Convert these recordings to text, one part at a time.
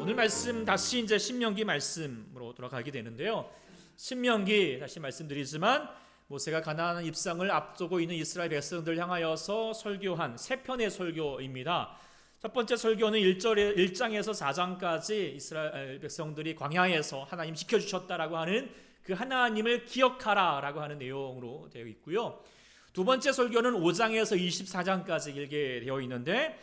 오늘 말씀 다시 이제 신명기 말씀으로 돌아가게 되는데요. 신명기 다시 말씀드리지만 모세가 가나안 입성을 앞두고 있는 이스라엘 백성들 향하여서 설교한 세 편의 설교입니다. 첫 번째 설교는 1장에서 4장까지 이스라엘 백성들이 광야에서 하나님 지켜주셨다라고 하는 그 하나님을 기억하라라고 하는 내용으로 되어 있고요. 두 번째 설교는 5장에서 24장까지 길게 되어 있는데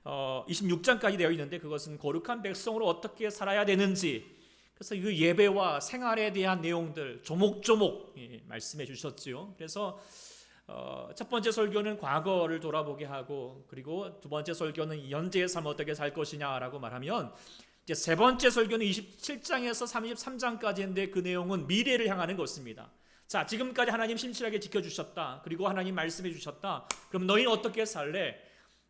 26장까지 되어 있는데 그것은 거룩한 백성으로 어떻게 살아야 되는지, 그래서 그 예배와 생활에 대한 내용들 조목조목 말씀해 주셨지요. 그래서 첫 번째 설교는 과거를 돌아보게 하고, 그리고 두 번째 설교는 현재의 삶 어떻게 살 것이냐라고 말하면, 이제 세 번째 설교는 27장에서 33장까지인데 그 내용은 미래를 향하는 것입니다. 자, 지금까지 하나님 신실하게 지켜주셨다. 그리고 하나님 말씀해 주셨다. 그럼 너희는 어떻게 살래?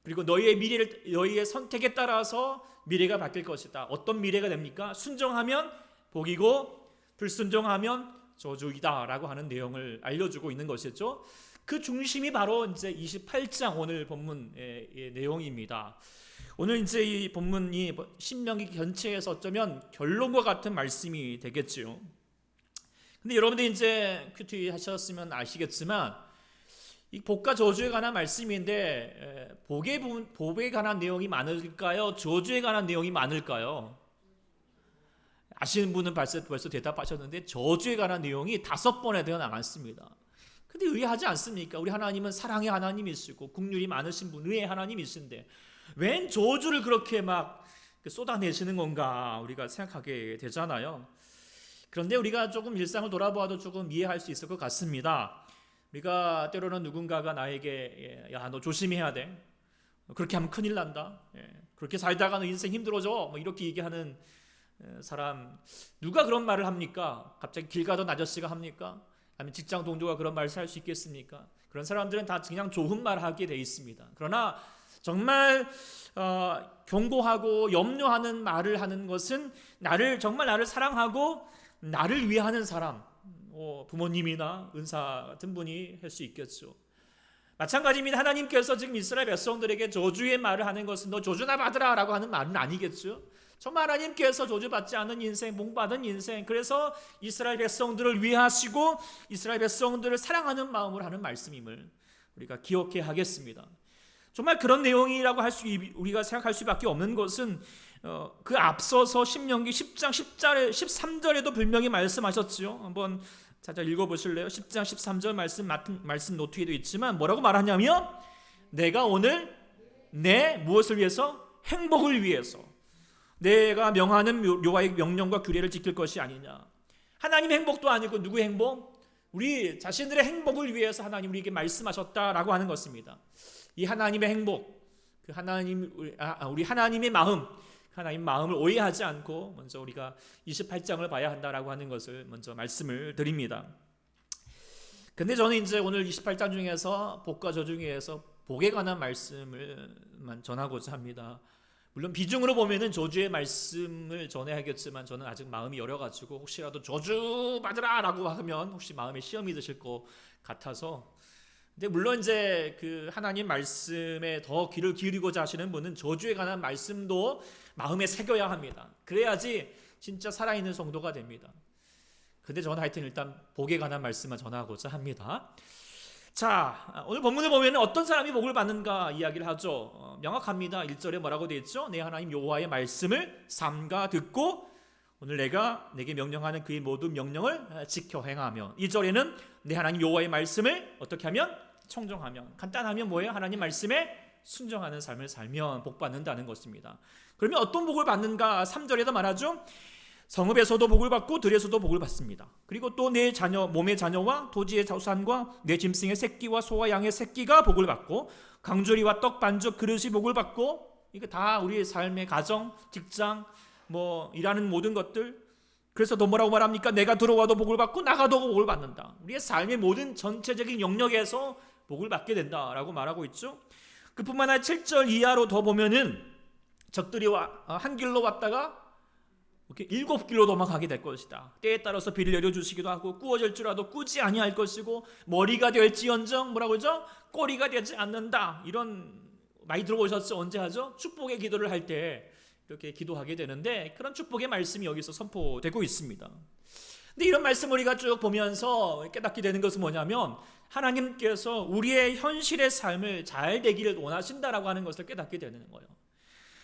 그리고 너희의 미래를, 너희의 선택에 따라서 미래가 바뀔 것이다. 어떤 미래가 됩니까? 순종하면 복이고 불순종하면 저주이다라고 하는 내용을 알려주고 있는 것이죠. 그 중심이 바로 이제 28장 오늘 본문의 내용입니다. 오늘 이제 이 본문이 신명기 전체에서 어쩌면 결론과 같은 말씀이 되겠지요. 근데 여러분들이 이제 큐티 하셨으면 아시겠지만 이 복과 저주에 관한 말씀인데 복에 관한 내용이 많을까요? 저주에 관한 내용이 많을까요? 아시는 분은 벌써 대답하셨는데 저주에 관한 내용이 5번에 되어 나갔습니다. 근데 의아하지 않습니까? 우리 하나님은 사랑의 하나님이시고 긍휼이 많으신 분, 의의 하나님이신데 웬 저주를 그렇게 막 쏟아내시는 건가 우리가 생각하게 되잖아요. 그런데 우리가 조금 일상을 돌아보아도 조금 이해할 수 있을 것 같습니다. 우리가 때로는 누군가가 나에게 야, 너 조심해야 돼. 그렇게 하면 큰일 난다. 그렇게 살다가 너 인생 힘들어져. 뭐 이렇게 얘기하는 사람, 누가 그런 말을 합니까? 갑자기 길 가던 아저씨가 합니까? 아니면 직장 동료가 그런 말을 할 수 있겠습니까? 그런 사람들은 다 그냥 좋은 말 하게 돼 있습니다. 그러나 정말 경고하고 염려하는 말을 하는 것은 정말 나를 사랑하고 나를 위하는 사람, 부모님이나 은사 같은 분이 할 수 있겠죠. 마찬가지입니다. 하나님께서 지금 이스라엘 백성들에게 저주의 말을 하는 것은 너 저주나 받으라 라고 하는 말은 아니겠죠. 정말 하나님께서 저주받지 않은 인생, 복받은 인생, 그래서 이스라엘 백성들을 위하시고 이스라엘 백성들을 사랑하는 마음으로 하는 말씀임을 우리가 기억해야 하겠습니다. 정말 그런 내용이라고 우리가 생각할 수밖에 없는 것은 그 앞서서 신명기 10장 13절에도 분명히 말씀하셨죠. 한번 찾아 읽어보실래요? 10장 13절 말씀 노트에도 있지만 뭐라고 말하냐면 내가 오늘 내 무엇을 위해서? 행복을 위해서 내가 명하는 여호와의 명령과 규례를 지킬 것이 아니냐. 하나님 행복도 아니고 누구 행복? 우리 자신들의 행복을 위해서 하나님 우리에게 말씀하셨다라고 하는 것입니다. 이 하나님의 행복, 우리 하나님의 마음, 하나님 마음을 오해하지 않고 먼저 우리가 28장을 봐야 한다라고 하는 것을 먼저 말씀을 드립니다. 근데 저는 이제 오늘 28장 중에서 복과 저주 중에서 복에 관한 말씀을만 전하고자 합니다. 물론 비중으로 보면은 저주의 말씀을 전해야겠지만 저는 아직 마음이 여려가지고 혹시라도 저주 받으라라고 하면 혹시 마음에 시험이 드실 것 같아서. 근데 물론 이제 그 하나님 말씀에 더 귀를 기울이고자 하시는 분은 저주에 관한 말씀도 마음에 새겨야 합니다. 그래야지 진짜 살아있는 성도가 됩니다. 근데 저는 하여튼 일단 복에 관한 말씀만 전하고자 합니다. 자, 오늘 본문을 보면 어떤 사람이 복을 받는가 이야기를 하죠. 명확합니다. 1절에 뭐라고 되어 있죠? 내 하나님 여호와의 말씀을 삼가 듣고 오늘 내가 내게 명령하는 그의 모든 명령을 지켜 행하며, 2절에는 내 하나님 여호와의 말씀을 어떻게 하면? 청종하면. 간단하면 뭐예요? 하나님 말씀에 순종하는 삶을 살면 복 받는다는 것입니다. 그러면 어떤 복을 받는가? 3절에도 말하죠. 성읍에서도 복을 받고 들에서도 복을 받습니다. 그리고 또 내 자녀, 몸의 자녀와 토지의 자산과 내 짐승의 새끼와 소와 양의 새끼가 복을 받고 강조리와 떡 반죽 그릇이 복을 받고, 이거 다 우리의 삶의 가정, 직장, 뭐 일하는 모든 것들. 그래서 또 뭐라고 말합니까? 내가 들어와도 복을 받고 나가도 복을 받는다. 우리의 삶의 모든 전체적인 영역에서 복을 받게 된다라고 말하고 있죠. 그뿐만 아니라 7절 이하로 더 보면은 적들이 한 길로 왔다가 이렇게 7길로 도망가게 될 것이다. 때에 따라서 비를 내려주시기도 하고 꾸어질 줄 알아도 꾸지 아니할 것이고 머리가 될지언정 뭐라고 하죠? 꼬리가 되지 않는다. 이런 많이 들어보셨죠? 언제 하죠? 축복의 기도를 할 때 이렇게 기도하게 되는데 그런 축복의 말씀이 여기서 선포되고 있습니다. 근데 이런 말씀 우리가 쭉 보면서 깨닫게 되는 것은 뭐냐면 하나님께서 우리의 현실의 삶을 잘 되기를 원하신다라고 하는 것을 깨닫게 되는 거예요.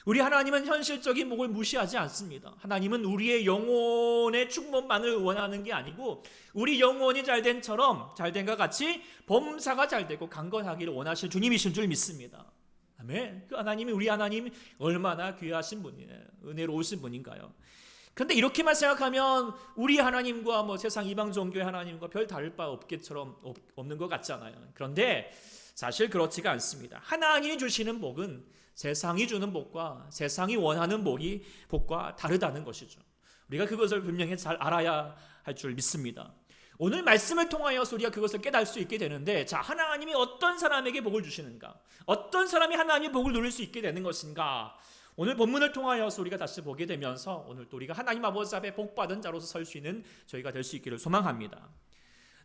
우리 하나님은 현실적인 목을 무시하지 않습니다. 하나님은 우리의 영혼의 충만만을 원하는 게 아니고 우리 영혼이 잘된 것 같이 범사가 잘되고 강건하기를 원하실 주님이신 줄 믿습니다. 아멘. 그 하나님이 우리 하나님이 얼마나 귀하신 분이에요. 은혜로우신 분인가요? 그런데 이렇게만 생각하면 우리 하나님과 세상 이방 종교의 하나님과 별 다를 바 없는 것 같잖아요. 그런데 사실 그렇지가 않습니다. 하나님이 주시는 복은 세상이 주는 복과 세상이 원하는 복과 다르다는 것이죠. 우리가 그것을 분명히 잘 알아야 할 줄 믿습니다. 오늘 말씀을 통하여서 우리가 그것을 깨달을 수 있게 되는데, 자, 하나님이 어떤 사람에게 복을 주시는가? 어떤 사람이 하나님의 복을 누릴 수 있게 되는 것인가? 오늘 본문을 통하여서 우리가 다시 보게 되면서 오늘 또 우리가 하나님 아버지 앞에 복받은 자로서 설 수 있는 저희가 될 수 있기를 소망합니다.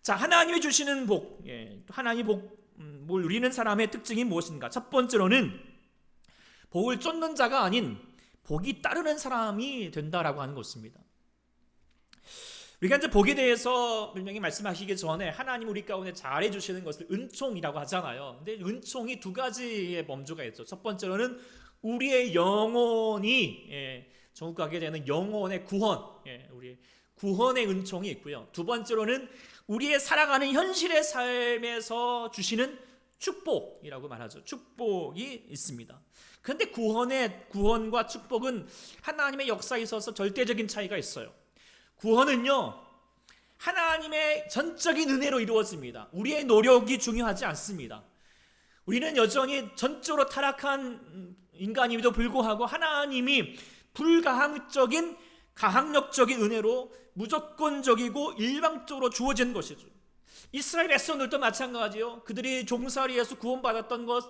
자, 하나님이 주시는 복, 하나님 복을 누리는 사람의 특징이 무엇인가? 첫 번째로는 복을 쫓는 자가 아닌 복이 따르는 사람이 된다라고 하는 것입니다. 우리가 이제 복에 대해서 분명히 말씀하시기 전에 하나님 우리 가운데 잘해 주시는 것을 은총이라고 하잖아요. 근데 은총이 두 가지의 범주가 있죠. 첫 번째로는 우리의 영혼이 천국 가게 되는 영혼의 구원, 우리 구원의 은총이 있고요. 두 번째로는 우리의 살아가는 현실의 삶에서 주시는 축복이라고 말하죠. 축복이 있습니다. 그런데 구원과 축복은 하나님의 역사에 있어서 절대적인 차이가 있어요. 구원은요, 하나님의 전적인 은혜로 이루어집니다. 우리의 노력이 중요하지 않습니다. 우리는 여전히 전적으로 타락한 인간임에도 불구하고 하나님이 불가항적인 가항력적인 은혜로 무조건적이고 일방적으로 주어진 것이죠. 이스라엘 백성들도 마찬가지요. 그들이 종살이에서 구원받았던 것,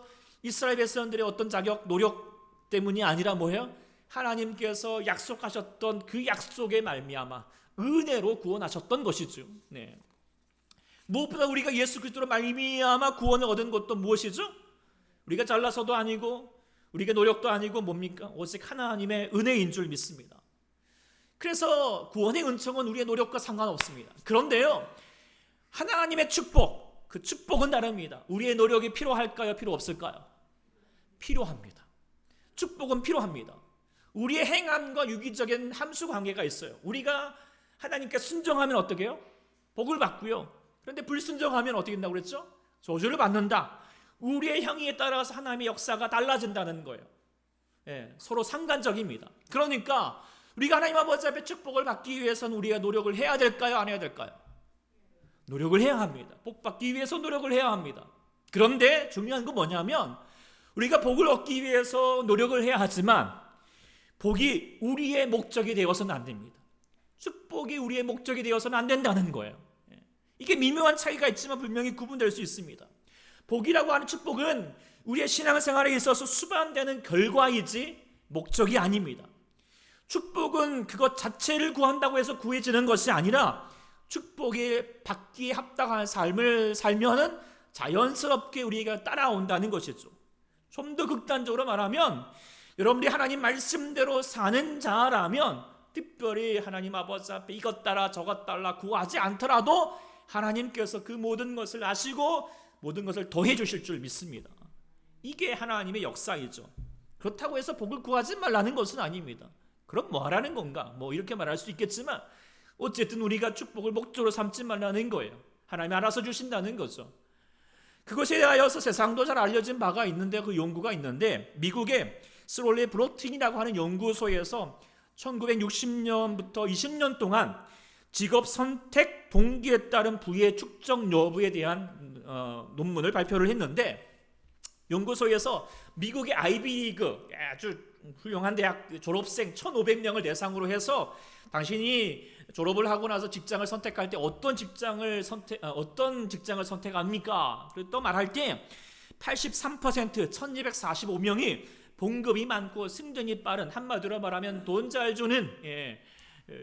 이스라엘 백성들의 어떤 자격, 노력 때문이 아니라 뭐예요? 하나님께서 약속하셨던 그 약속의 말미암아 은혜로 구원하셨던 것이죠. 네. 무엇보다 우리가 예수 그리스도로 말미암아 구원을 얻은 것도 무엇이죠? 우리가 잘나서도 아니고 우리가 노력도 아니고 뭡니까? 오직 하나님의 은혜인 줄 믿습니다. 그래서 구원의 은총은 우리의 노력과 상관없습니다. 그런데요, 하나님의 축복, 그 축복은 다릅니다. 우리의 노력이 필요할까요? 필요 없을까요? 필요합니다. 축복은 필요합니다. 우리의 행함과 유기적인 함수 관계가 있어요. 우리가 하나님께 순종하면 어떻게 해요? 복을 받고요. 그런데 불순종하면 어떻게 된다고 그랬죠? 저주를 받는다. 우리의 행위에 따라서 하나님의 역사가 달라진다는 거예요. 서로 상관적입니다. 그러니까 우리가 하나님 아버지 앞에 축복을 받기 위해서는 우리가 노력을 해야 될까요? 안 해야 될까요? 노력을 해야 합니다. 복 받기 위해서 노력을 해야 합니다. 그런데 중요한 건 뭐냐면 우리가 복을 얻기 위해서 노력을 해야 하지만 복이 우리의 목적이 되어서는 안 됩니다. 축복이 우리의 목적이 되어서는 안 된다는 거예요. 이게 미묘한 차이가 있지만 분명히 구분될 수 있습니다. 복이라고 하는 축복은 우리의 신앙생활에 있어서 수반되는 결과이지 목적이 아닙니다. 축복은 그것 자체를 구한다고 해서 구해지는 것이 아니라 축복이 받기에 합당한 삶을 살면은 자연스럽게 우리가 따라온다는 것이죠. 좀 더 극단적으로 말하면 여러분들이 하나님 말씀대로 사는 자라면 특별히 하나님 아버지 앞에 이것 따라 저것 달라 구하지 않더라도 하나님께서 그 모든 것을 아시고 모든 것을 더해 주실 줄 믿습니다. 이게 하나님의 역사이죠. 그렇다고 해서 복을 구하지 말라는 것은 아닙니다. 그럼 뭐 하라는 건가? 이렇게 말할 수 있겠지만 어쨌든 우리가 축복을 목적으로 삼지 말라는 거예요. 하나님이 알아서 주신다는 거죠. 그것에 대하여서 세상도 잘 알려진 바가 있는데 그 연구가 있는데 미국의 스롤리 브로틴이라고 하는 연구소에서 1960년부터 20년 동안 직업 선택 동기에 따른 부의 축적 여부에 대한 논문을 발표를 했는데 연구소에서 미국의 아이비리그 아주 훌륭한 대학 졸업생 1,500명을 대상으로 해서 당신이 졸업을 하고 나서 직장을 선택할 때 어떤 직장을 선택합니까? 또 말할 때 83% 1,245명이 봉급이 많고 승진이 빠른, 한마디로 말하면 돈 잘 주는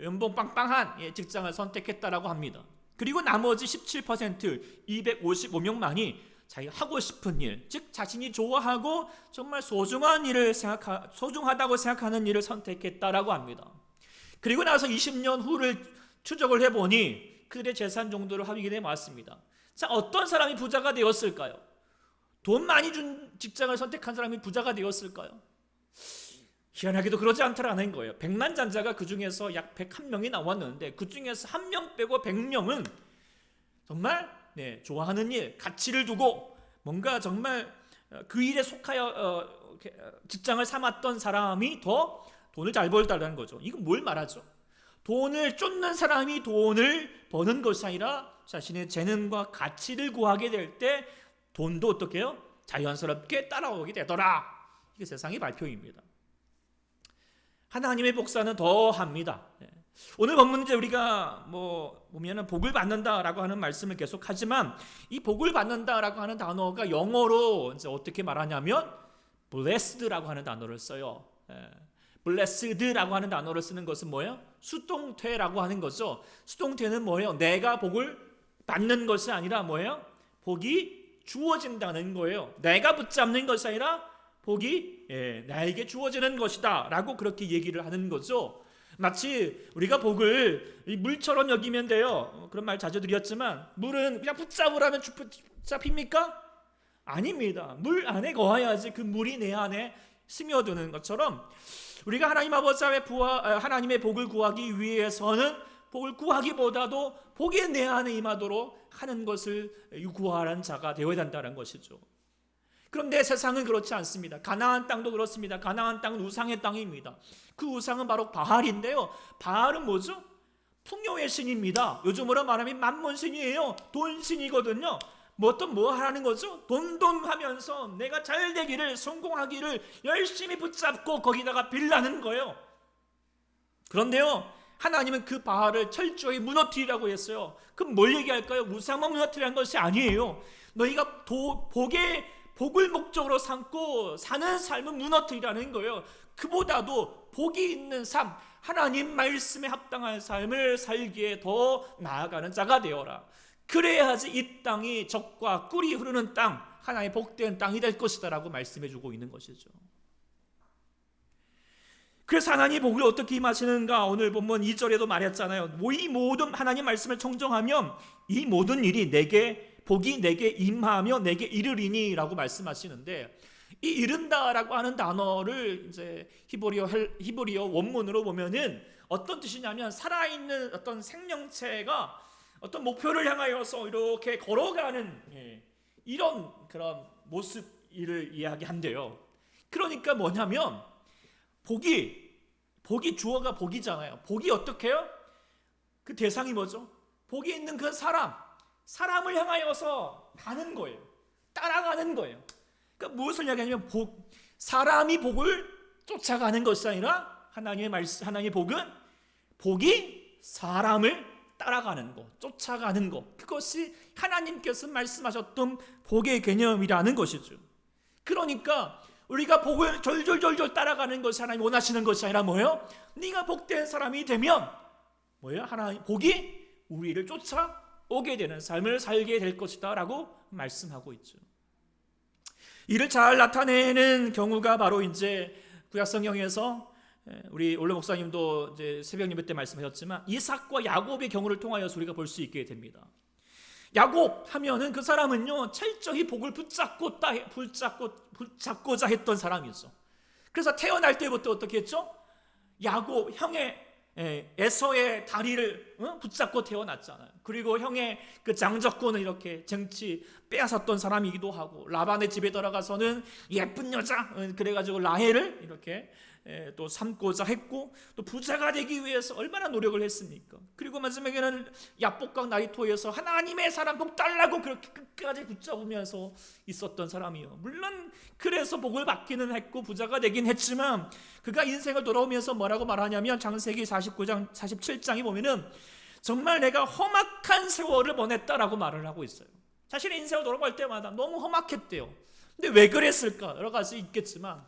연봉 빵빵한 직장을 선택했다라고 합니다. 그리고 나머지 17% 255명만이 자기가 하고 싶은 일, 즉 자신이 좋아하고 정말 소중하다고 생각하는 일을 선택했다라고 합니다. 그리고 나서 20년 후를 추적을 해보니 그들의 재산 정도를 확인해 왔습니다. 자, 어떤 사람이 부자가 되었을까요? 돈 많이 준 직장을 선택한 사람이 부자가 되었을까요? 희한하게도 그러지 않더라는 거예요. 백만장자가 그 중에서 약 101명이 나왔는데 그 중에서 한 명 빼고 100명은 정말 좋아하는 일, 가치를 두고 뭔가 정말 그 일에 속하여 직장을 삼았던 사람이 더 돈을 잘 벌다라는 거죠. 이건 뭘 말하죠? 돈을 쫓는 사람이 돈을 버는 것이 아니라 자신의 재능과 가치를 구하게 될 때 돈도 어떻게 해요? 자연스럽게 따라오게 되더라. 이게 세상의 발표입니다. 하나님의 복사는 더 합니다. 오늘 본문은 이제 우리가 보면은 복을 받는다라고 하는 말씀을 계속 하지만 이 복을 받는다라고 하는 단어가 영어로 이제 어떻게 말하냐면 blessed라고 하는 단어를 써요. blessed라고 하는 단어를 쓰는 것은 뭐예요? 수동태라고 하는 거죠. 수동태는 뭐예요? 내가 복을 받는 것이 아니라 뭐예요? 복이 주어진다는 거예요. 내가 붙잡는 것이 아니라 복이 나에게 주어지는 것이다 라고 그렇게 얘기를 하는 거죠. 마치 우리가 복을 물처럼 여기면 돼요. 그런 말 자주 드렸지만 물은 그냥 붙잡으라면 붙잡힙니까? 아닙니다. 물 안에 거해야지 그 물이 내 안에 스며드는 것처럼 우리가 하나님 아버지 앞에 하나님의 복을 구하기 위해서는 복을 구하기보다도 복이 내 안에 임하도록 하는 것을 구하는 자가 되어야 된다는 것이죠. 그런데 세상은 그렇지 않습니다. 가나안 땅도 그렇습니다. 가나안 땅은 우상의 땅입니다. 그 우상은 바로 바알인데요. 바알은 뭐죠? 풍요의 신입니다. 요즘으로 말하면 만몬신이에요. 돈신이거든요. 뭐 하라는 거죠? 돈 하면서 내가 잘 되기를, 성공하기를 열심히 붙잡고 거기다가 빌라는 거예요. 그런데요, 하나님은 그 바알을 철저히 무너뜨리라고 했어요. 그럼 뭘 얘기할까요? 우상만 무너뜨리는 것이 아니에요. 너희가 복을 목적으로 삼고 사는 삶은 무너뜨리라는 거예요. 그보다도 복이 있는 삶, 하나님 말씀에 합당한 삶을 살기에 더 나아가는 자가 되어라. 그래야지 이 땅이 젖과 꿀이 흐르는 땅, 하나의 복된 땅이 될 것이다 라고 말씀해 주고 있는 것이죠. 그래서 하나님의 복을 어떻게 임하시는가? 오늘 본문 2절에도 말했잖아요. 이 모든 하나님 말씀을 청정하면 이 모든 일이 복이 내게 임하며 내게 이르리니 라고 말씀하시는데, 이 이른다라고 하는 단어를 이제 히브리어 원문으로 보면은 어떤 뜻이냐면 살아있는 어떤 생명체가 어떤 목표를 향하여서 이렇게 걸어가는 이런 그런 모습을 이야기한대요. 그러니까 뭐냐면 복이 주어가 복이잖아요. 복이 어떻게 해요? 그 대상이 뭐죠? 복이 있는 그 사람을 향하여서 가는 거예요. 따라가는 거예요. 그러니까 무엇을 이야기하냐면 사람이 복을 쫓아가는 것이 아니라 하나님의 복이 사람을 따라가는 것, 쫓아가는 것, 그것이 하나님께서 말씀하셨던 복의 개념이라는 것이죠. 그러니까 우리가 복을 졸졸졸졸 따라가는 것이 하나님 원하시는 것이 아니라 뭐예요? 네가 복된 사람이 되면 뭐예요? 하나님 복이 우리를 쫓아오게 되는 삶을 살게 될 것이다 라고 말씀하고 있죠. 이를 잘 나타내는 경우가 바로 이제 구약성경에서 우리 올레 목사님도 이제 새벽 예배 때 말씀하셨지만 이삭과 야곱의 경우를 통하여서 우리가 볼 수 있게 됩니다. 야곱 하면은 그 사람은요 철저히 복을 붙잡고자 했던 사람이죠. 그래서 태어날 때부터 어떻게 했죠? 야곱 형의 에서의 다리를 붙잡고 태어났잖아요. 그리고 형의 그 장적권을 이렇게 정치 빼앗았던 사람이기도 하고, 라반의 집에 들어가서는 예쁜 여자 그래가지고 라헬을 이렇게 또 삼고자 했고, 또 부자가 되기 위해서 얼마나 노력을 했습니까? 그리고 마지막에는 야복강 나이토에서 하나님의 사람 복 달라고 그렇게 끝까지 붙잡으면서 있었던 사람이요. 물론 그래서 복을 받기는 했고 부자가 되긴 했지만 그가 인생을 돌아오면서 뭐라고 말하냐면 창세기 49장 47장에 보면은 정말 내가 험악한 세월을 보냈다라고 말을 하고 있어요. 자신의 인생을 돌아갈 때마다 너무 험악했대요. 근데 왜 그랬을까? 여러 가지 있겠지만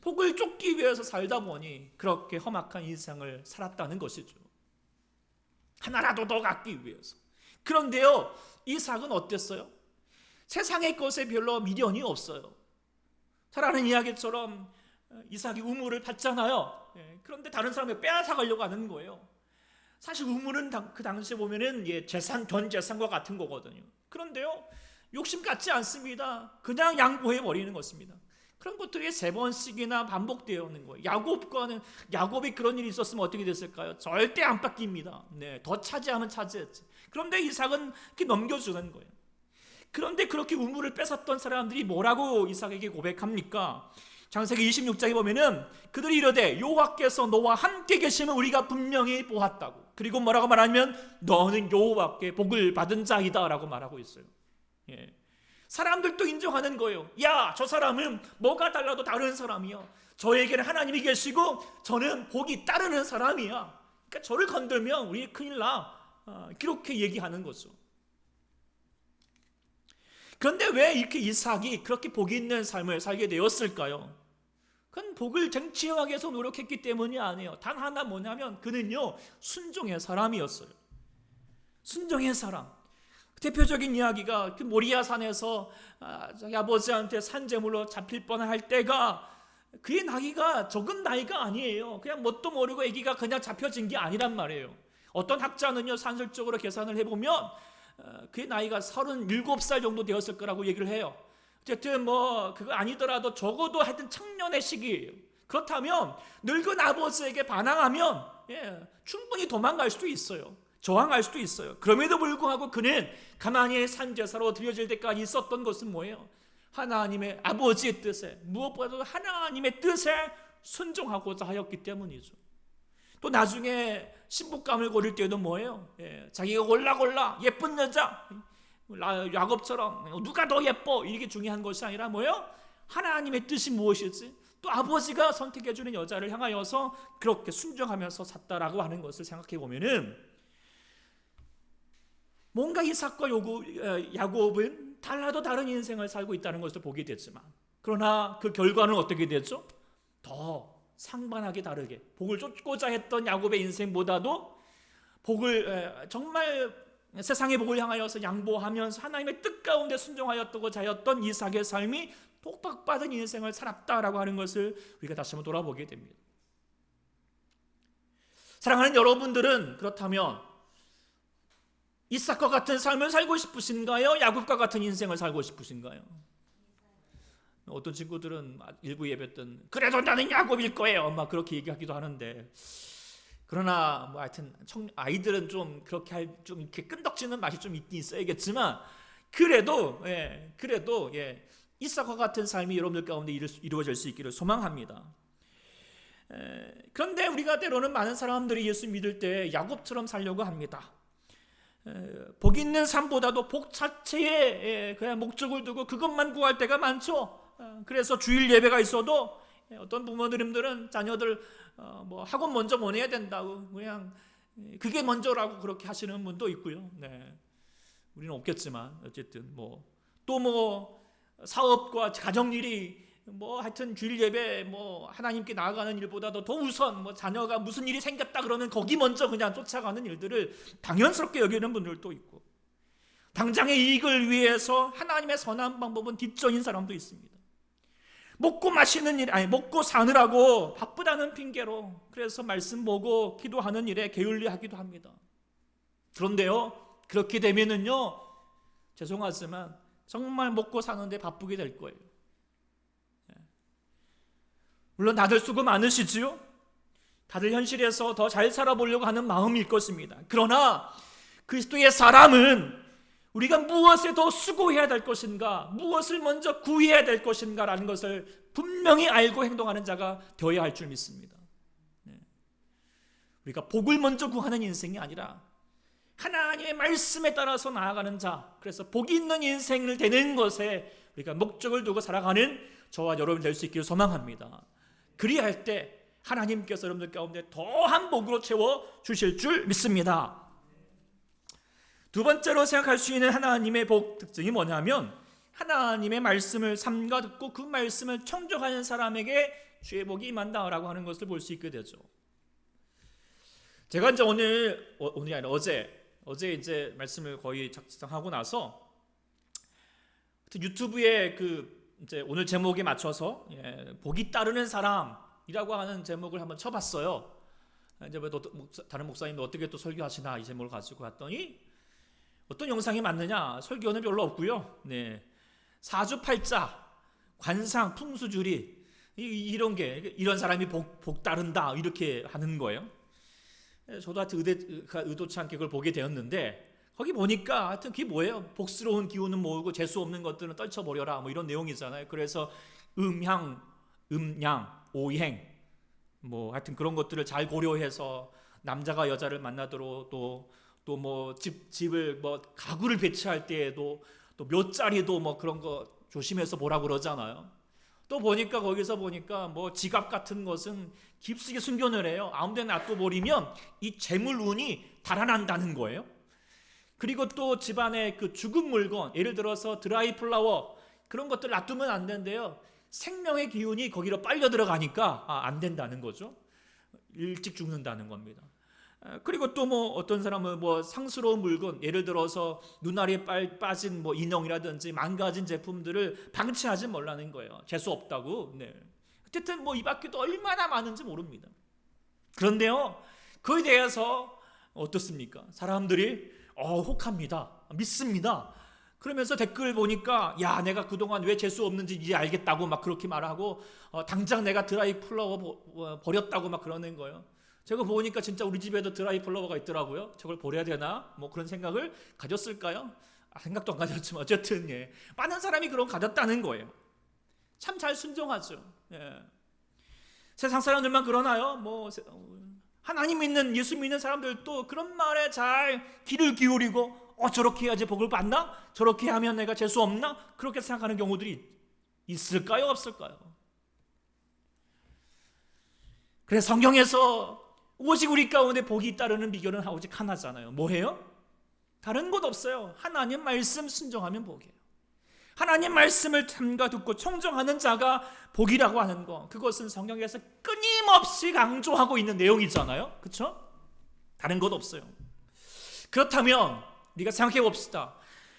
복을 쫓기 위해서 살다 보니 그렇게 험악한 인생을 살았다는 것이죠. 하나라도 더 갖기 위해서. 그런데요, 이삭은 어땠어요? 세상의 것에 별로 미련이 없어요. 잘 아는 이야기처럼 이삭이 우물을 팠잖아요. 그런데 다른 사람이 빼앗아 가려고 하는 거예요. 사실 우물은 그 당시에 보면은 재산, 전 재산과 같은 거거든요. 그런데요, 욕심 갖지 않습니다. 그냥 양보해 버리는 것입니다. 그런 것들이 3번씩이나 반복되어 오는 거예요. 야곱이 그런 일이 있었으면 어떻게 됐을까요? 절대 안 바뀝니다. 더 차지하면 차지했지. 그런데 이삭은 이렇게 넘겨주는 거예요. 그런데 그렇게 우물을 뺏었던 사람들이 뭐라고 이삭에게 고백합니까? 창세기 26장에 보면은 그들이 이르되 여호와께서 너와 함께 계시면 우리가 분명히 보았다고. 그리고 뭐라고 말하면 너는 여호와께 복을 받은 자이다 라고 말하고 있어요. 사람들도 인정하는 거예요. 야, 저 사람은 뭐가 달라도 다른 사람이야. 저에게는 하나님이 계시고 저는 복이 따르는 사람이야. 그러니까 저를 건들면 우리 큰일 나. 그렇게 얘기하는 거죠. 그런데 왜 이렇게 이삭이 그렇게 복이 있는 삶을 살게 되었을까요? 그건 복을 쟁취하기 위해서 노력했기 때문이 아니에요. 단 하나 뭐냐면 그는요, 순종의 사람이었어요. 순종의 사람. 대표적인 이야기가 그 모리아 산에서 자기 아버지한테 산재물로 잡힐 뻔할 때가, 그의 나이가 적은 나이가 아니에요. 그냥 뭣도 모르고 아기가 그냥 잡혀진 게 아니란 말이에요. 어떤 학자는요, 산술적으로 계산을 해보면 그의 나이가 37살 정도 되었을 거라고 얘기를 해요. 어쨌든 그거 아니더라도 적어도 하여튼 청년의 시기예요. 그렇다면 늙은 아버지에게 반항하면 충분히 도망갈 수도 있어요. 저항할 수도 있어요. 그럼에도 불구하고 그는 가만히 산제사로 드려질 때까지 있었던 것은 뭐예요? 하나님의 아버지의 뜻에, 무엇보다도 하나님의 뜻에 순종하고자 하였기 때문이죠. 또 나중에 신부감을 고를 때도 뭐예요? 자기가 골라 예쁜 여자, 야곱처럼 누가 더 예뻐, 이게 중요한 것이 아니라 뭐예요? 하나님의 뜻이 무엇이지? 또 아버지가 선택해주는 여자를 향하여서 그렇게 순종하면서 샀다라고 하는 것을 생각해 보면은, 뭔가 이삭과 야곱은 달라도 다른 인생을 살고 있다는 것을 보게 됐지만, 그러나 그 결과는 어떻게 됐죠? 더 상반하게 다르게 복을 쫓고자 했던 야곱의 인생보다도 복을 정말 세상의 복을 향하여서 양보하면서 하나님의 뜻 가운데 순종하였다고 하였던 이삭의 삶이 독박받은 인생을 살았다라고 하는 것을 우리가 다시 한번 돌아보게 됩니다. 사랑하는 여러분들은 그렇다면 이삭과 같은 삶을 살고 싶으신가요? 야곱과 같은 인생을 살고 싶으신가요? 어떤 친구들은 일부 예배 때는 그래도 나는 야곱일 거예요, 막 그렇게 얘기하기도 하는데, 그러나 하여튼 아이들은 좀 그렇게 좀 이렇게 끈덕지는 맛이 좀 있긴 있어야겠지만, 그래도 이삭과 같은 삶이 여러분들 가운데 이루어질 수 있기를 소망합니다. 그런데 우리가 때로는 많은 사람들이 예수 믿을 때 야곱처럼 살려고 합니다. 복 있는 삶보다도 복 자체에 그냥 목적을 두고 그것만 구할 때가 많죠. 그래서 주일 예배가 있어도 어떤 부모님들은 자녀들 학원 먼저 보내야 된다고 그냥 그게 먼저라고 그렇게 하시는 분도 있고요. 우리는 없겠지만 어쨌든 또 사업과 가정일이 하여튼 주일 예배 하나님께 나아가는 일보다도 더 우선 자녀가 무슨 일이 생겼다 그러면 거기 먼저 그냥 쫓아가는 일들을 당연스럽게 여기는 분들도 있고, 당장의 이익을 위해서 하나님의 선한 방법은 뒷전인 사람도 있습니다. 먹고 사느라고 바쁘다는 핑계로 그래서 말씀 보고 기도하는 일에 게을리하기도 합니다. 그런데요, 그렇게 되면은요, 죄송하지만 정말 먹고 사는데 바쁘게 될 거예요. 물론 다들 수고 많으시지요? 다들 현실에서 더 잘 살아보려고 하는 마음일 것입니다. 그러나 그리스도의 사람은 우리가 무엇에 더 수고해야 될 것인가, 무엇을 먼저 구해야 될 것인가 라는 것을 분명히 알고 행동하는 자가 되어야 할 줄 믿습니다. 우리가 복을 먼저 구하는 인생이 아니라 하나님의 말씀에 따라서 나아가는 자, 그래서 복이 있는 인생을 되는 것에 우리가 목적을 두고 살아가는 저와 여러분 될 수 있기를 소망합니다. 그리할 때 하나님께서 여러분들 가운데 더한 복으로 채워주실 줄 믿습니다. 두 번째로 생각할 수 있는 하나님의 복 특징이 뭐냐면, 하나님의 말씀을 삼가 듣고 그 말씀을 청정하는 사람에게 주의 복이 임한다라고 하는 것을 볼 수 있게 되죠. 제가 이제 오늘이 아니라 어제 이제 말씀을 거의 작성하고 나서 유튜브에 이제 오늘 제목에 맞춰서 복이 따르는 사람이라고 하는 제목을 한번 쳐봤어요. 이제 다른 목사님도 어떻게 또 설교하시나 이 제목을 가지고 왔더니 어떤 영상이 맞느냐? 설교는 별로 없고요. 사주팔자, 관상, 풍수주리 이런 사람이 복 따른다 이렇게 하는 거예요. 저도 하여튼 의도치 않게 그걸 보게 되었는데 거기 보니까 하여튼 그게 뭐예요? 복스러운 기운은 모으고 재수 없는 것들은 떨쳐버려라 뭐 이런 내용이잖아요. 그래서 음양, 오행 하여튼 그런 것들을 잘 고려해서 남자가 여자를 만나도록 또 뭐 집을 가구를 배치할 때에도 또 몇 자리도 그런 거 조심해서 보라고 그러잖아요. 또 보니까 거기서 보니까 지갑 같은 것은 깊숙이 숨겨놓으래요. 아무데나 놔둬버리면 이 재물운이 달아난다는 거예요. 그리고 또 집안에 죽은 물건, 예를 들어서 드라이 플라워 그런 것들 놔두면 안 된대요. 생명의 기운이 거기로 빨려 들어가니까 안 된다는 거죠. 일찍 죽는다는 겁니다. 그리고 또 어떤 사람은 상스러운 물건, 예를 들어서 눈알이 빠진 인형이라든지 망가진 제품들을 방치하지 말라는 거예요. 재수 없다고. 어쨌든 이 밖에도 얼마나 많은지 모릅니다. 그런데요, 그에 대해서 어떻습니까? 사람들이 혹합니다. 믿습니다. 그러면서 댓글 보니까 야, 내가 그동안 왜 재수 없는지 이제 알겠다고 막 그렇게 말하고 당장 내가 드라이 플라워 버렸다고 막 그러는 거예요. 제가 보니까 진짜 우리 집에도 드라이 플라워가 있더라고요. 저걸 버려야 되나? 그런 생각을 가졌을까요? 생각도 안 가졌지만 어쨌든 많은 사람이 그런 거 가졌다는 거예요. 참 잘 순종하죠. 세상 사람들만 그러나요? 하나님 믿는, 예수 믿는 사람들도 그런 말에 잘 귀를 기울이고 저렇게 해야지 복을 받나? 저렇게 하면 내가 재수 없나? 그렇게 생각하는 경우들이 있을까요? 없을까요? 그래서 성경에서 오직 우리 가운데 복이 따르는 비결은 오직 하나잖아요. 뭐예요? 다른 것 없어요. 하나님 말씀 순종하면 복이에요. 하나님 말씀을 참가 듣고 청정하는 자가 복이라고 하는 거, 그것은 성경에서 끊임없이 강조하고 있는 내용이잖아요. 그렇죠? 다른 것 없어요. 그렇다면 우리가 생각해 봅시다.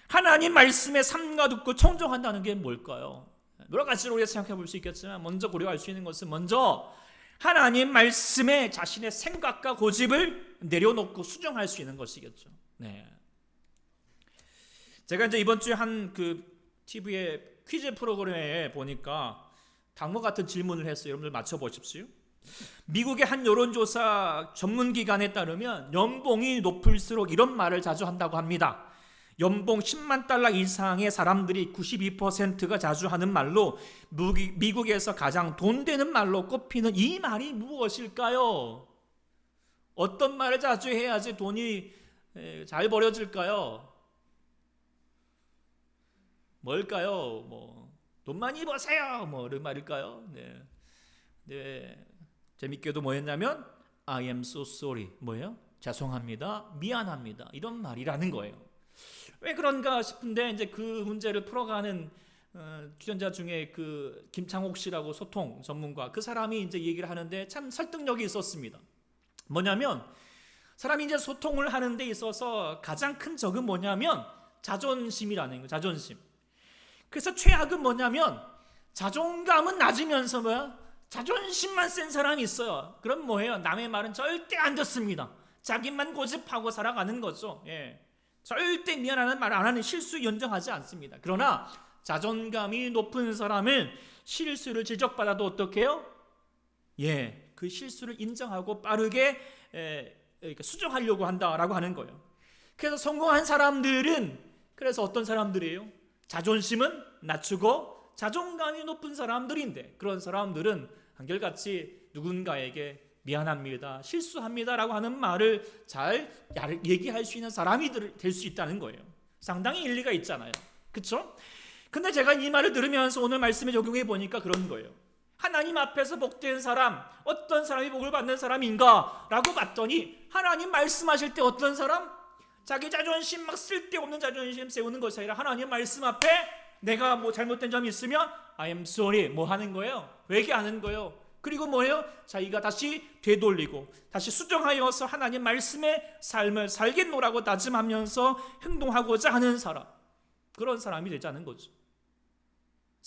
하나님 말씀에 삼가 듣고 청정한다는 게 뭘까요? 여러 가지로 우리가 생각해 볼 수 있겠지만 먼저 고려할 수 있는 것은 먼저 하나님 말씀에 자신의 생각과 고집을 내려놓고 수정할 수 있는 것이겠죠. 제가 이제 이번 주에 한 TV의 퀴즈 프로그램에 보니까 다음과 같은 질문을 했어요. 여러분들 맞춰보십시오. 미국의 한 여론조사 전문기관에 따르면 연봉이 높을수록 이런 말을 자주 한다고 합니다. 연봉 10만 달러 이상의 사람들이 92%가 자주 하는 말로 미국에서 가장 돈 되는 말로 꼽히는 이 말이 무엇일까요? 어떤 말을 자주 해야지 돈이 잘 벌어질까요? 뭘까요? 돈 많이 버세요. 이런 말일까요? 재밌게도 뭐였냐면 I am so sorry. 뭐예요? 죄송합니다. 미안합니다. 이런 말이라는 거예요. 왜 그런가 싶은데 이제 그 문제를 풀어가는 출연자 중에 김창옥 씨라고 소통 전문가, 그 사람이 이제 얘기를 하는데 참 설득력이 있었습니다. 뭐냐면 사람이 이제 소통을 하는 데 있어서 가장 큰 적은 뭐냐면 자존심이라는 거예요. 자존심. 그래서 최악은 뭐냐면 자존감은 낮으면서 자존심만 센 사람이 있어요. 그럼 뭐예요? 남의 말은 절대 안 듣습니다. 자기만 고집하고 살아가는 거죠. 절대 미안하는 말 안 하는, 실수 인정하지 않습니다. 그러나 자존감이 높은 사람은 실수를 지적받아도 어떻게 해요? 그 실수를 인정하고 빠르게 수정하려고 한다라고 하는 거예요. 그래서 성공한 사람들은 그래서 어떤 사람들이에요? 자존심은 낮추고 자존감이 높은 사람들인데, 그런 사람들은 한결같이 누군가에게 미안합니다, 실수합니다라고 하는 말을 잘 얘기할 수 있는 사람이 될 수 있다는 거예요. 상당히 일리가 있잖아요. 그렇죠? 근데 제가 이 말을 들으면서 오늘 말씀에 적용해 보니까 그런 거예요. 하나님 앞에서 복된 사람, 어떤 사람이 복을 받는 사람인가 라고 봤더니 하나님 말씀하실 때 어떤 사람? 자기 자존심, 쓸데없는 자존심 세우는 것이 아니라 하나님 말씀 앞에 내가 잘못된 점이 있으면 I am sorry 하는 거예요. 회개하는 거예요. 그리고 뭐예요? 자기가 다시 되돌리고 다시 수정하여서 하나님 말씀의 삶을 살겠노라고 다짐하면서 행동하고자 하는 사람, 그런 사람이 되자는 거죠.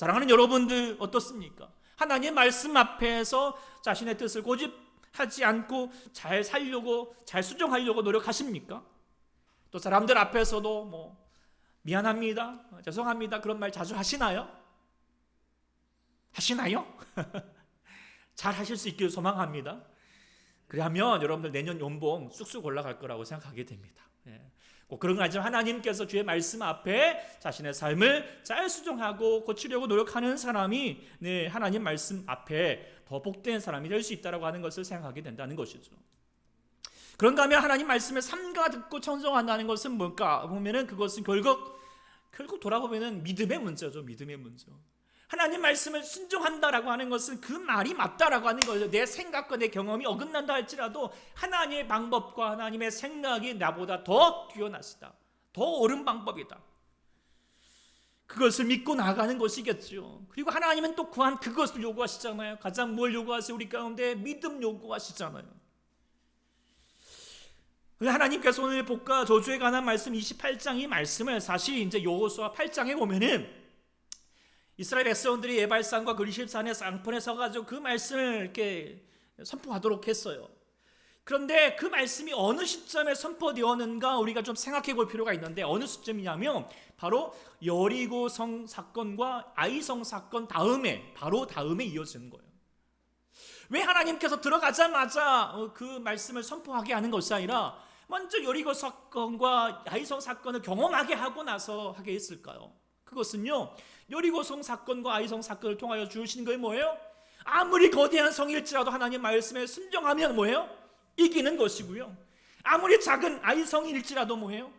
사랑하는 여러분들 어떻습니까? 하나님의 말씀 앞에서 자신의 뜻을 고집하지 않고 잘 살려고, 잘 수정하려고 노력하십니까? 또 사람들 앞에서도 뭐 미안합니다, 죄송합니다 그런 말 자주 하시나요? 하시나요? 잘 하실 수 있기를 소망합니다. 그러면 여러분들 내년 연봉 쑥쑥 올라갈 거라고 생각하게 됩니다. 꼭 그런 건 아니지만 하나님께서 주의 말씀 앞에 자신의 삶을 잘 수정하고 고치려고 노력하는 사람이 하나님 말씀 앞에 더 복된 사람이 될 수 있다고 하는 것을 생각하게 된다는 것이죠. 그런가 하면 하나님 말씀을 삼가 듣고 청정한다는 것은 뭘까 보면은 그것은 결국 돌아보면은 믿음의 문제죠. 믿음의 문제. 하나님 말씀을 순종한다라고 하는 것은 그 말이 맞다라고 하는 거죠. 내 생각과 내 경험이 어긋난다 할지라도 하나님의 방법과 하나님의 생각이 나보다 더 뛰어나시다, 더 옳은 방법이다, 그것을 믿고 나가는 것이겠죠. 그리고 하나님은 또 구한 그것을 요구하시잖아요. 가장 뭘 요구하세요? 우리 가운데 믿음 요구하시잖아요. 하나님께서 오늘 복과 저주에 관한 말씀 28장 이 말씀을 사실 이제 여호수아 8장에 보면은 이스라엘 백성들이 예발산과 그리십산의 쌍편에 서가지고 그 말씀을 이렇게 선포하도록 했어요. 그런데 그 말씀이 어느 시점에 선포되었는가 우리가 좀 생각해 볼 필요가 있는데, 어느 시점이냐면 바로 여리고성 사건과 아이성 사건 다음에 이어지는 거예요. 왜 하나님께서 들어가자마자 그 말씀을 선포하게 하는 것이 아니라 먼저 여리고 사건과 아이성 사건을 경험하게 하고 나서 하게 했을까요? 그것은요, 여리고성 사건과 아이성 사건을 통하여 주신 게 뭐예요? 아무리 거대한 성일지라도 하나님 말씀에 순종하면 뭐예요? 이기는 것이고요. 아무리 작은 아이성일지라도 뭐예요?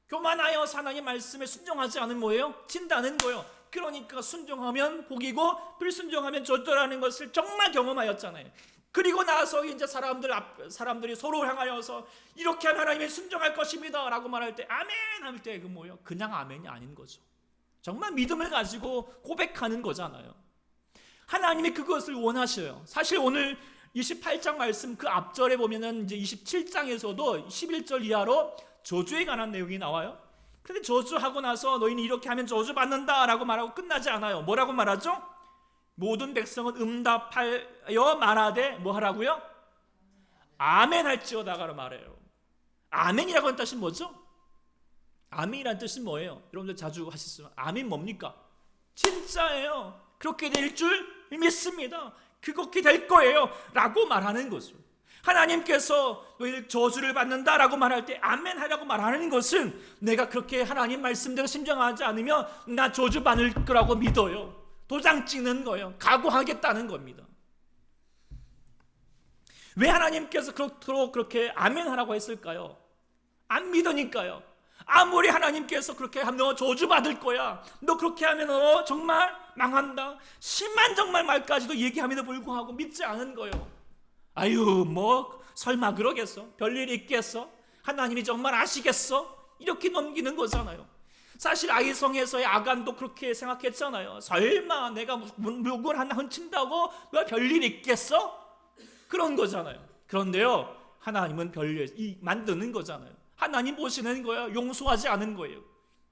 교만하여 하나님 말씀에 순종하지 않으면 뭐예요? 진다는 거예요. 그러니까 순종하면 복이고 불순종하면 저주라는 것을 정말 경험하였잖아요. 그리고 나서 이제 사람들이 서로 향하여서 이렇게 하면 하나님이 순종할 것입니다 라고 말할 때 아멘 할 때 그 뭐예요? 그냥 아멘이 아닌 거죠. 정말 믿음을 가지고 고백하는 거잖아요. 하나님이 그것을 원하셔요. 사실 오늘 28장 말씀 그 앞절에 보면은 이제 27장에서도 11절 이하로 저주에 관한 내용이 나와요. 근데 저주하고 나서 너희는 이렇게 하면 저주받는다 라고 말하고 끝나지 않아요. 뭐라고 말하죠? 모든 백성은 응답하여 말하되 뭐 하라고요? 아멘 할지어다가 말해요. 아멘이라고 하는 뜻이 뭐죠? 아멘이라는 뜻은 뭐예요? 여러분들 자주 하시지만 아멘 뭡니까? 진짜예요. 그렇게 될 줄 믿습니다. 그렇게 될 거예요 라고 말하는 거죠. 하나님께서 너희들 저주를 받는다 라고 말할 때 아멘 하라고 말하는 것은 내가 그렇게 하나님 말씀대로 심정하지 않으면 나 저주 받을 거라고 믿어요. 도장 찍는 거예요. 각오하겠다는 겁니다. 왜 하나님께서 그렇도록 그렇게 아멘 하라고 했을까요? 안 믿으니까요. 아무리 하나님께서 그렇게 하면 너 저주 받을 거야, 너 그렇게 하면 너 정말 망한다, 심한 정말 말까지도 얘기함에도 불구하고 믿지 않은 거예요. 아유 뭐 설마 그러겠어? 별일이 있겠어? 하나님이 정말 아시겠어? 이렇게 넘기는 거잖아요. 사실 아이성에서의 아간도 그렇게 생각했잖아요. 설마 내가 물건 하나 훔친다고 뭐 별일이 있겠어? 그런 거잖아요. 그런데요, 하나님은 별일 만드는 거잖아요. 하나님 보시는 거예요. 용서하지 않은 거예요.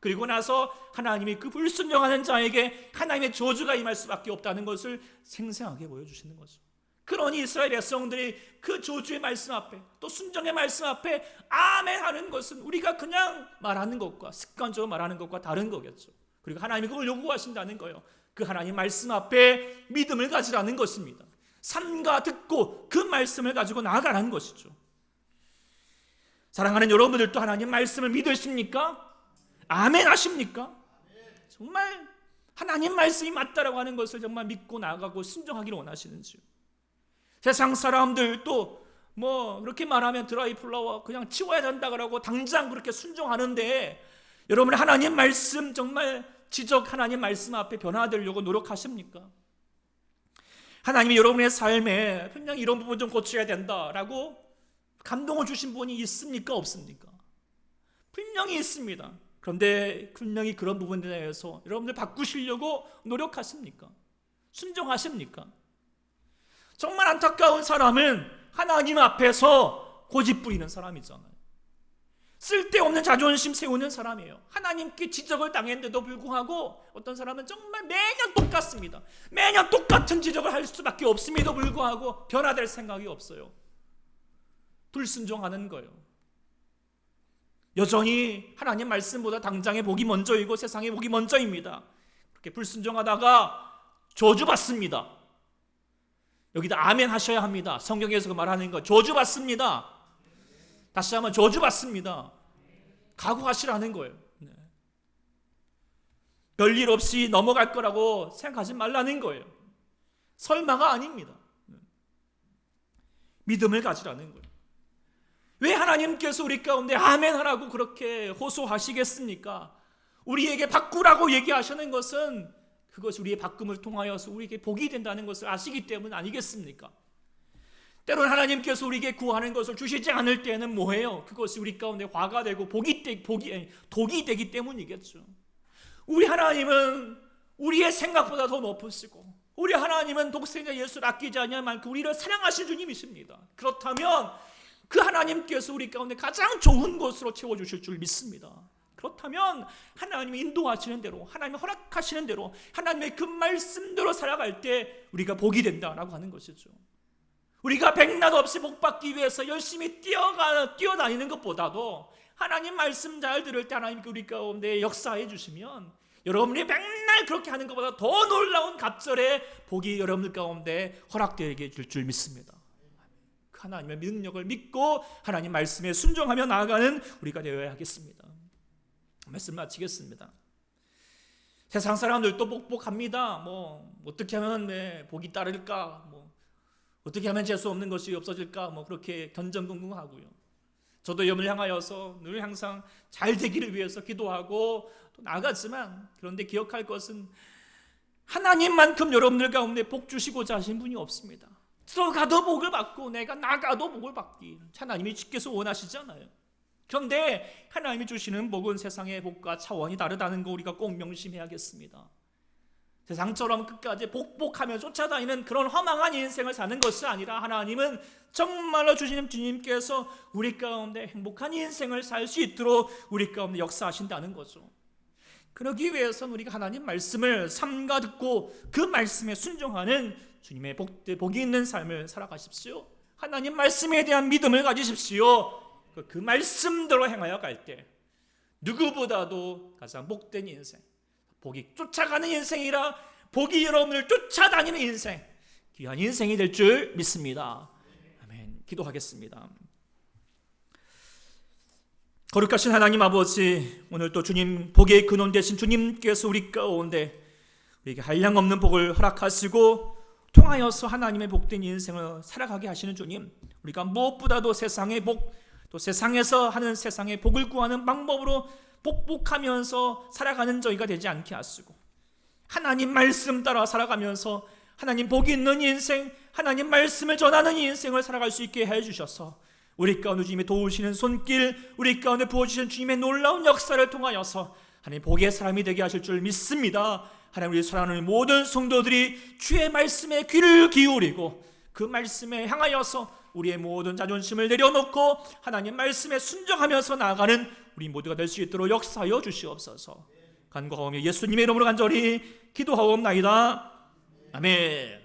그리고 나서 하나님이 그 불순종하는 자에게 하나님의 저주가 임할 수밖에 없다는 것을 생생하게 보여주시는 거죠. 그러니 이스라엘 백성들이 그 저주의 말씀 앞에 또 순종의 말씀 앞에 아멘 하는 것은 우리가 그냥 말하는 것과 습관적으로 말하는 것과 다른 거겠죠. 그리고 하나님이 그걸 요구하신다는 거예요. 그 하나님 말씀 앞에 믿음을 가지라는 것입니다. 삼가 듣고 그 말씀을 가지고 나아가라는 것이죠. 사랑하는 여러분들도 하나님 말씀을 믿으십니까? 아멘 하십니까? 정말 하나님 말씀이 맞다라고 하는 것을 정말 믿고 나아가고 순종하기를 원하시는지요? 세상 사람들도 뭐 그렇게 말하면 드라이 플라워 그냥 치워야 된다고 당장 그렇게 순종하는데, 여러분 하나님 말씀 정말 지적 하나님 말씀 앞에 변화되려고 노력하십니까? 하나님이 여러분의 삶에 그냥 이런 부분 좀 고쳐야 된다라고 감동을 주신 분이 있습니까? 없습니까? 분명히 있습니다. 그런데 분명히 그런 부분에 대해서 여러분들 바꾸시려고 노력하십니까? 순종하십니까? 정말 안타까운 사람은 하나님 앞에서 고집 부리는 사람이잖아요. 쓸데없는 자존심 세우는 사람이에요. 하나님께 지적을 당했는데도 불구하고 어떤 사람은 정말 매년 똑같습니다. 매년 똑같은 지적을 할 수밖에 없음에도 불구하고 변화될 생각이 없어요. 불순종하는 거예요. 여전히 하나님 말씀보다 당장의 복이 먼저이고 세상의 복이 먼저입니다. 그렇게 불순종하다가 저주받습니다. 여기다 아멘 하셔야 합니다. 성경에서 말하는 거 저주받습니다. 다시 한번 저주받습니다. 각오하시라는 거예요. 별일 없이 넘어갈 거라고 생각하지 말라는 거예요. 설마가 아닙니다. 믿음을 가지라는 거예요. 왜 하나님께서 우리 가운데 아멘 하라고 그렇게 호소하시겠습니까? 우리에게 바꾸라고 얘기하시는 것은 그것이 우리의 바꿈을 통하여서 우리에게 복이 된다는 것을 아시기 때문 아니겠습니까? 때로는 하나님께서 우리에게 구하는 것을 주시지 않을 때는 뭐예요? 그것이 우리 가운데 화가 되고 독이 되기 때문이겠죠. 우리 하나님은 우리의 생각보다 더 높으시고 우리 하나님은 독생자 예수를 아끼지 않을 만큼 우리를 사랑하신 주님이십니다. 그렇다면 그 하나님께서 우리 가운데 가장 좋은 것으로 채워주실 줄 믿습니다. 그렇다면 하나님이 인도하시는 대로 하나님이 허락하시는 대로 하나님의 그 말씀대로 살아갈 때 우리가 복이 된다라고 하는 것이죠. 우리가 백날 없이 복받기 위해서 열심히 뛰어다니는 것보다도 하나님 말씀 잘 들을 때 하나님께 우리 가운데 역사해 주시면 여러분이 백날 그렇게 하는 것보다 더 놀라운 갑절의 복이 여러분들 가운데 허락되게 될 줄 믿습니다. 하나님의 능력을 믿고 하나님 말씀에 순종하며 나아가는 우리가 되어야 하겠습니다. 말씀 마치겠습니다. 세상 사람들도 복복합니다. 어떻게 하면 복이 따를까? 어떻게 하면 재수 없는 것이 없어질까? 그렇게 견전궁궁하고요. 저도 여러분을 향하여서 늘 항상 잘 되기를 위해서 기도하고 또 나아갔지만 그런데 기억할 것은 하나님만큼 여러분들 가운데 복 주시고자 하신 분이 없습니다. 들어가도 복을 받고 내가 나가도 복을 받기 하나님이 주께서 원하시잖아요. 그런데 하나님이 주시는 복은 세상의 복과 차원이 다르다는 거 우리가 꼭 명심해야겠습니다. 세상처럼 끝까지 복복하며 쫓아다니는 그런 허망한 인생을 사는 것이 아니라 하나님은 정말로 주시는 주님께서 우리 가운데 행복한 인생을 살 수 있도록 우리 가운데 역사하신다는 거죠. 그러기 위해서는 우리가 하나님 말씀을 삼가 듣고 그 말씀에 순종하는 주님의 복이 있는 삶을 살아가십시오. 하나님 말씀에 대한 믿음을 가지십시오. 그 말씀대로 행하여 갈 때 누구보다도 가장 복된 인생, 복이 쫓아가는 인생이라 복이 여러분을 쫓아다니는 인생, 귀한 인생이 될 줄 믿습니다. 아멘. 기도하겠습니다. 거룩하신 하나님 아버지, 오늘 또 주님 복의 근원 되신 주님께서 우리 가운데 우리에게 한량없는 복을 허락하시고 통하여서 하나님의 복된 인생을 살아가게 하시는 주님, 우리가 무엇보다도 세상의 복, 또 세상에서 하는 세상의 복을 구하는 방법으로 복복하면서 살아가는 저희가 되지 않게 하시고 하나님 말씀 따라 살아가면서 하나님 복이 있는 인생, 하나님 말씀을 전하는 인생을 살아갈 수 있게 해주셔서 우리 가운데 주님의 도우시는 손길, 우리 가운데 부어주시는 주님의 놀라운 역사를 통하여서 하나님 복의 사람이 되게 하실 줄 믿습니다. 하나님, 우리 사랑하는 모든 성도들이 주의 말씀에 귀를 기울이고 그 말씀에 향하여서 우리의 모든 자존심을 내려놓고 하나님 말씀에 순종하면서 나아가는 우리 모두가 될 수 있도록 역사하여 주시옵소서. 간구하오며 예수님의 이름으로 간절히 기도하옵나이다. 아멘.